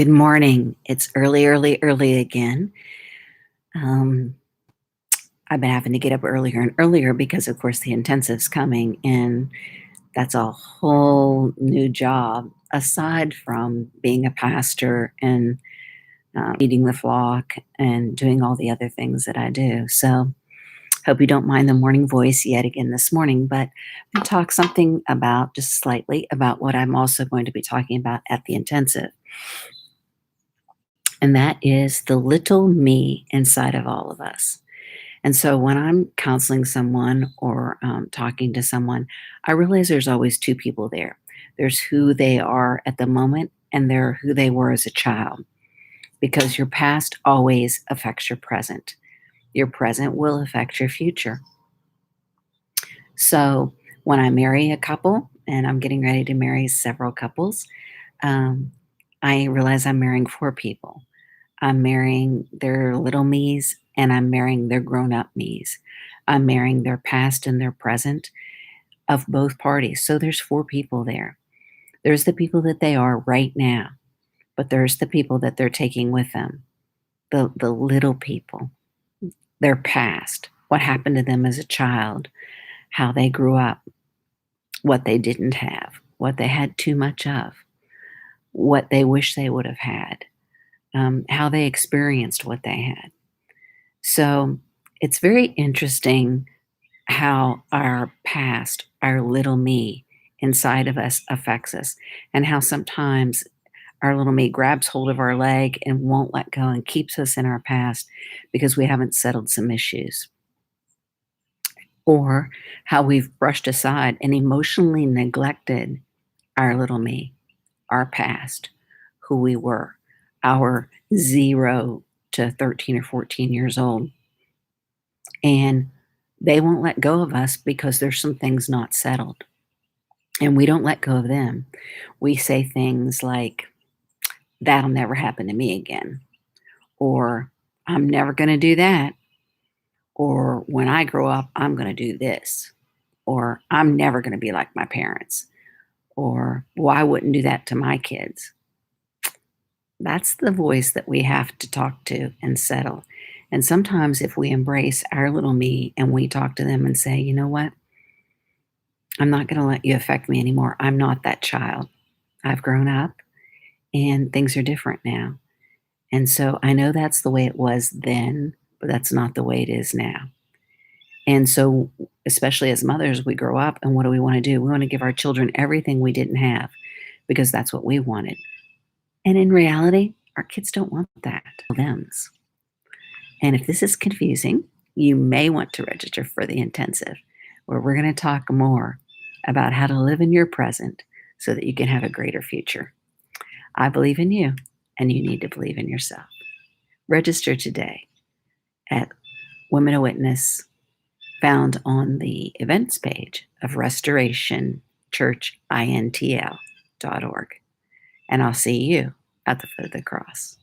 Good morning. It's early, early, early again. Um, I've been having to get up earlier and earlier because, of course, the intensive's coming, and that's a whole new job aside from being a pastor and feeding the flock and doing all the other things that I do. So, hope you don't mind the morning voice yet again this morning, but I'm going to talk something about just slightly about what I'm also going to be talking about at the intensive. And that is the little me inside of all of us. And so when I'm counseling someone or talking to someone, I realize there's always two people there. There's who they are at the moment, and they're who they were as a child, because your past always affects your present. Your present will affect your future. So when I marry a couple, and I'm getting ready to marry several couples, um, I realize I'm marrying four people. I'm marrying their little me's and I'm marrying their grown up me's. I'm marrying their past and their present of both parties. So there's four people there. There's the people that they are right now, but there's the people that they're taking with them, the little people, their past, what happened to them as a child, how they grew up, what they didn't have, what they had too much of, what they wish they would have had, how they experienced what they had. So it's very interesting how our past, our little me inside of us affects us, and how sometimes our little me grabs hold of our leg and won't let go and keeps us in our past because we haven't settled some issues, or how we've brushed aside and emotionally neglected our little me, our past, who we were, our 0 to 13 or 14 years old. And they won't let go of us because there's some things not settled. And we don't let go of them. We say things like, that'll never happen to me again, or I'm never going to do that, or when I grow up, I'm going to do this, or I'm never going to be like my parents, or well, I wouldn't do that to my kids. That's the voice that we have to talk to and settle. And sometimes, if we embrace our little me and we talk to them and say, you know what, I'm not going to let you affect me anymore. I'm not that child. I've grown up and things are different now. And so I know that's the way it was then, but that's not the way it is now. And so, especially as mothers, we grow up and what do we want to do? We want to give our children everything we didn't have because that's what we wanted. And in reality, our kids don't want that. Them's. And if this is confusing, you may want to register for the intensive, where we're going to talk more about how to live in your present so that you can have a greater future. I believe in you, and you need to believe in yourself. Register today at Women of Witness, found on the events page of restorationchurchintl.org. And I'll see you at the foot of the cross.